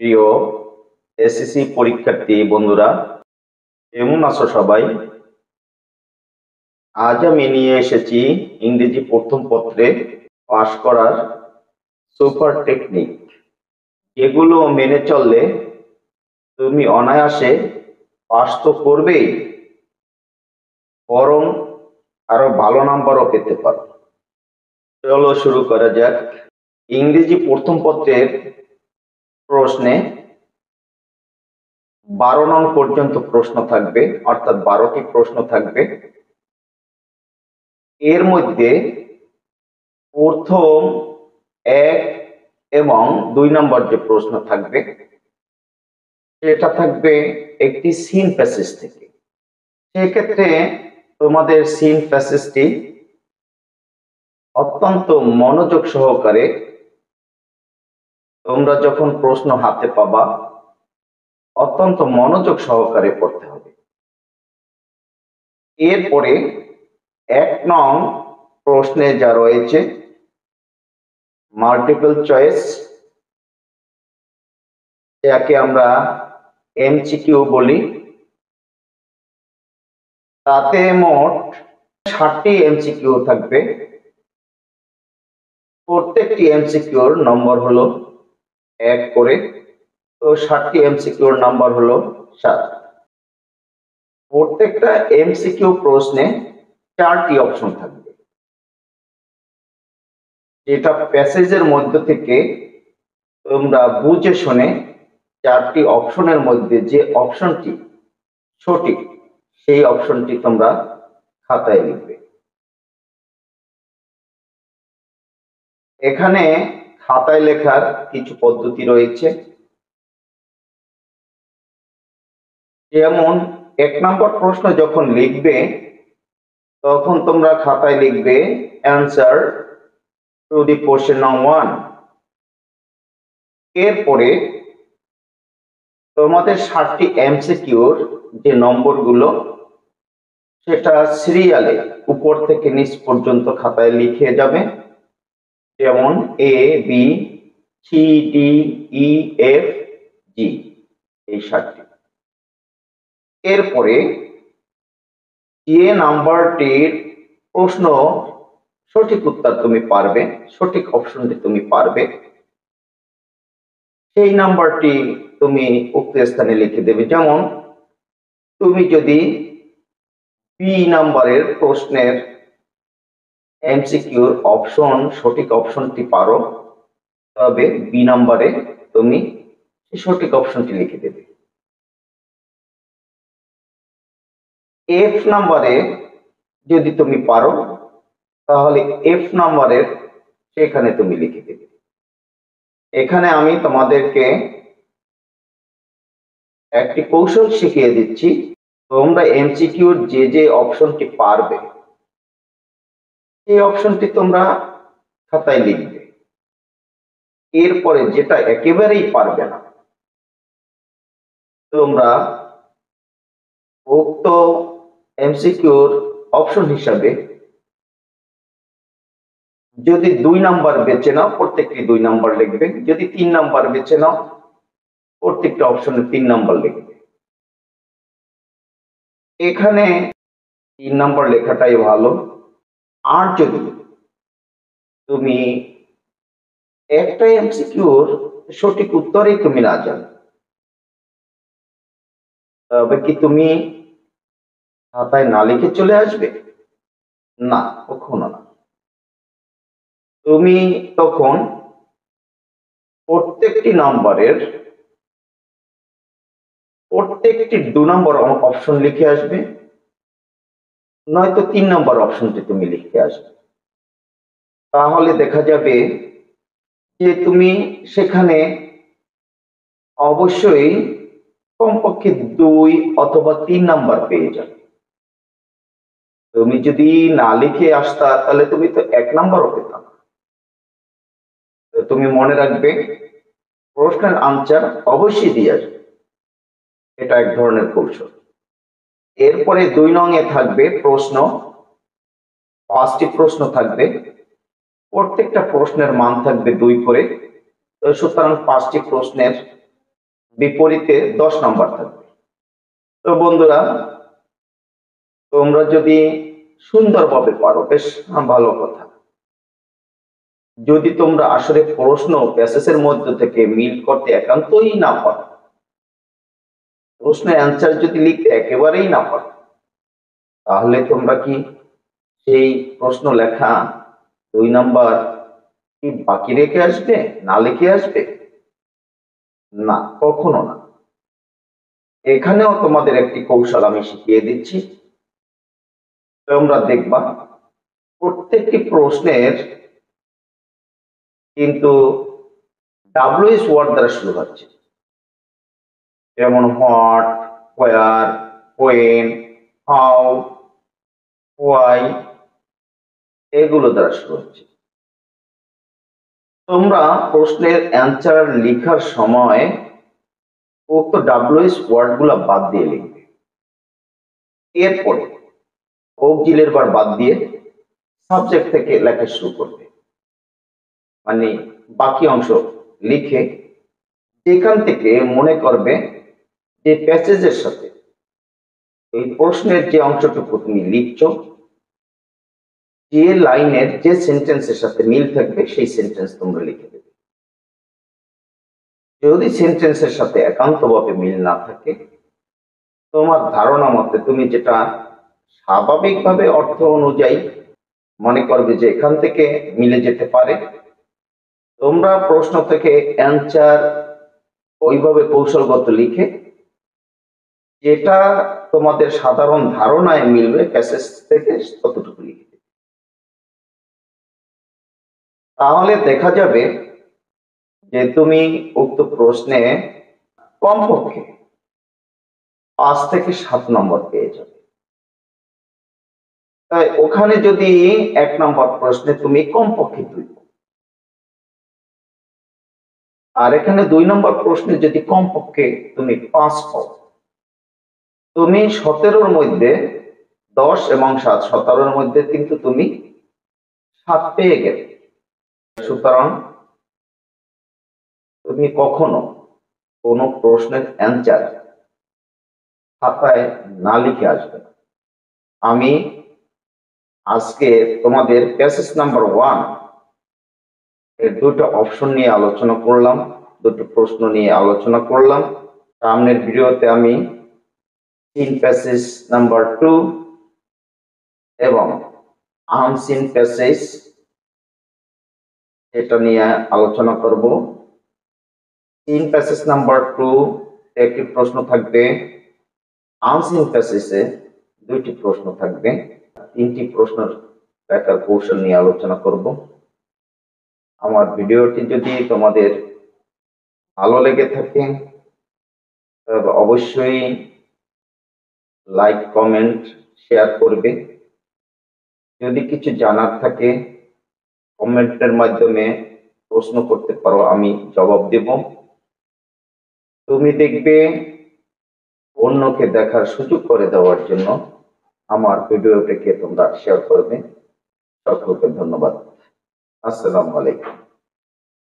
প্রিয় এসএসসি পরীক্ষার্থী বন্ধুরা, কেমন আছো সবাই? আজ আমি নিয়ে এসেছি ইংরেজি প্রথম পত্রে পাশ করার সুপার টেকনিক, যেগুলো মেনে চললে তুমি অনায়াসে পাশ তো করবেই, বরং আরো ভালো নাম্বারও পেতে পারো। চলো শুরু করা যাক। ইংরেজি প্রথম পত্রের প্রশ্নে 12 নং পর্যন্ত প্রশ্ন থাকবে, অর্থাৎ 12টি প্রশ্ন থাকবে। এর মধ্যে প্রথম 1 এবং 2 নম্বর যে প্রশ্ন থাকবে সেটা থাকবে একটি সিন প্যাসেজ থেকে। সেক্ষেত্রে তোমাদের সিন প্যাসেজটি অত্যন্ত মনোযোগ সহকারে তোমরা যখন প্রশ্ন হাতে পাবা অত্যন্ত মনোযোগ সহকারে পড়তে হবে। এরপরে 1 নং প্রশ্নে যা রয়েছে মাল্টিপল চয়েস, যাকে আমরা এমসিকিউ বলি, তাতে মোট 60টি এমসিকিউ থাকবে। প্রত্যেকটি এমসিকিউর নম্বর হলো 1 করে, তো 60টি এমসিকিউর নাম্বার হলো 7। প্রত্যেকটা এমসিকিউ প্রশ্নে 4টি অপশন থাকবে, যেটা প্যাসেজের মধ্যে থেকে তোমরা বুঝে শুনে 4টি অপশনের মধ্যে যে অপশনটি সঠিক সেই অপশনটি তোমরা খাতায় লিখবে। এখানে খাতায় লেখার কিছু পদ্ধতি রয়েছে, যেমন 1 নম্বর প্রশ্ন যখন লিখবে তখন তোমরা খাতায় লিখবে অ্যান্সার টু দি কোশ্চেন নং 1। এরপরে তোমাদের 60টি এমসিকিউর যে নম্বরগুলো সেটা সিরিয়ালে উপর থেকে নিচ পর্যন্ত খাতায় লিখে যাবে, যেমন A B C D E F G, এই 60টি। এরপরে যে নাম্বারটির প্রশ্ন সঠিক উত্তর তুমি পারবে, সঠিক অপশনটি তুমি পারবে, সেই নাম্বারটি তুমি উক্ত স্থানে লিখে দেবে। যেমন তুমি যদি বি নাম্বারের প্রশ্নের এমসিকিউর অপশন সঠিক অপশনটি পারো, তবে বি নাম্বারে তুমি সঠিক অপশনটি লিখে দেবে। এফ নাম্বারে যদি তুমি পারো তাহলে এফ নাম্বারের সেখানে তুমি লিখে দেবে। এখানে আমি তোমাদেরকে একটি কৌশল শিখিয়ে দিচ্ছি। তোমরা এমসিকিউর যে যে অপশনটি পারবে সেই অপশনটি তোমরা খাতায় লিখবে। এরপরে যেটা একেবারেই পারবে না তোমরা উক্ত এমসিকিউর অপশন হিসাবে যদি 2 নাম্বার বেছে নাও প্রত্যেকটি 2 নাম্বার লিখবে, যদি 3 নাম্বার বেছে নাও প্রত্যেকটা অপশনে 3 নাম্বার লিখবে। এখানে 3 নাম্বার লেখাটাই ভালো। আর যদি তুমি একটা এমসিকিউর সঠিক উত্তরেই তুমি না জানো, তবে কি তুমি খাতায় না লিখে চলে আসবে? না, কখনো না। তুমি তখন প্রত্যেকটি নাম্বারের প্রত্যেকটি 2 নম্বর অপশন লিখে আসবে, নয়তো 3 নম্বর অপশনটি তুমি লিখে আসবে। তাহলে দেখা যাবে যে তুমি সেখানে অবশ্যই কমপক্ষে 2 অথবা 3 নাম্বার পেয়ে যাবে। তুমি যদি না লিখে আসতা তাহলে তুমি তো 1 নাম্বারও পেতাম। তুমি মনে রাখবে প্রশ্নের আনসার অবশ্যই দিয়ে আসবে, এটা এক ধরনের কৌশল। এরপরে 2 নং এ থাকবে প্রশ্ন, 5টি প্রশ্ন থাকবে, প্রত্যেকটা প্রশ্নের মান থাকবে 2 করে। সুতরাং 5টি প্রশ্নের বিপরীতে 10 নাম্বার থাকবে। তো বন্ধুরা, তোমরা যদি সুন্দরভাবে পারো বেশ ভালো কথা। যদি তোমরা আসলে প্রশ্ন প্যাসেজের মধ্যে থেকে মিল করতে একান্তই না পারো, প্রশ্নের অ্যান্সার যদি লিখতে একেবারেই না পারো, তাহলে তোমরা কি সেই প্রশ্ন লেখা 2 নাম্বার কি বাকি রেখে আসবে, না লিখে আসবে? না, কখনো না। এখানেও তোমাদের একটি কৌশল আমি শিখিয়ে দিচ্ছি। তোমরা দেখবা প্রত্যেকটি প্রশ্নের কিন্তু WH ওয়ার্ড দ্বারা শুরু হচ্ছে, যেমন what, where, when, how, why, এগুলো দ্বারা শুরু হচ্ছে। তোমরা প্রশ্নের অ্যান্সার লেখার সময় উক্ত WH ওয়ার্ড গুলা বাদ দিয়ে লিখবে। এরপরে অক্সিলারি ভার্ব বাদ দিয়ে সাবজেক্ট থেকে লেখা শুরু করবে, মানে বাকি অংশ লিখে যেখান থেকে মনে করবে যে প্যাসেজের সাথে এই প্রশ্নের যে অংশটুকু তুমি লিখছো, যে লাইনের যে সেন্টেন্সের সাথে মিল থাকবে সেই সেন্টেন্স তোমরা লিখে দেবে। যদি সেন্টেন্সের সাথে একান্তভাবে মিল না থাকে, তোমার ধারণা মতে তুমি যেটা স্বাভাবিকভাবে অর্থ অনুযায়ী মনে করবে যে এখান থেকে মিলে যেতে পারে, তোমরা প্রশ্ন থেকে অ্যান্সার ওইভাবে কৌশলগত লিখে যেটা তোমাদের সাধারণ ধারণায় মিলবে প্যাসেজ থেকে ততটুকু লিখে দেবে। তাহলে দেখা যাবে যে তুমি উক্ত প্রশ্নে কমপক্ষে 5 থেকে 7 নম্বর পেয়ে যাবে। তাই ওখানে যদি 1 নম্বর প্রশ্নে তুমি কমপক্ষে 2, আর এখানে 2 নম্বর প্রশ্নে যদি কমপক্ষে তুমি 5 পাও, তুমি 17-র মধ্যে 10 এবং 7, 17-র মধ্যে কিন্তু তুমি 7 পেয়ে গেলে। সুতরাং তুমি কখনো কোনো প্রশ্নের অ্যান্সার খাতায় না লিখে আসবে না। আমি আজকে তোমাদের প্যাসেজ নাম্বার 1 এর 2টা অপশন নিয়ে আলোচনা করলাম, 2টো প্রশ্ন নিয়ে আলোচনা করলাম। সামনের ভিডিওতে আমি সিন প্যাসেজ নাম্বার 2 এবং আনসিন প্যাসেজ এটা নিয়ে আলোচনা করব। সিন প্যাসেজ নাম্বার 2 একটি প্রশ্ন থাকবে, আনসিন প্যাসেজে 2টি প্রশ্ন থাকবে। 3টি প্রশ্নের লেখার কৌশল নিয়ে আলোচনা করব। আমার ভিডিওটি যদি তোমাদের ভালো লেগে থাকে তবে অবশ্যই লাইক, কমেন্ট, শেয়ার করবে। যদি কিছু জানার থাকে কমেন্টের মাধ্যমে প্রশ্ন করতে পারো, আমি জবাব দেব। তুমি দেখবে অন্যকে দেখার সুযোগ করে দেওয়ার জন্য আমার ভিডিওটিকে তোমরা শেয়ার করবে। সকলকে ধন্যবাদ। আসসালামু আলাইকুম।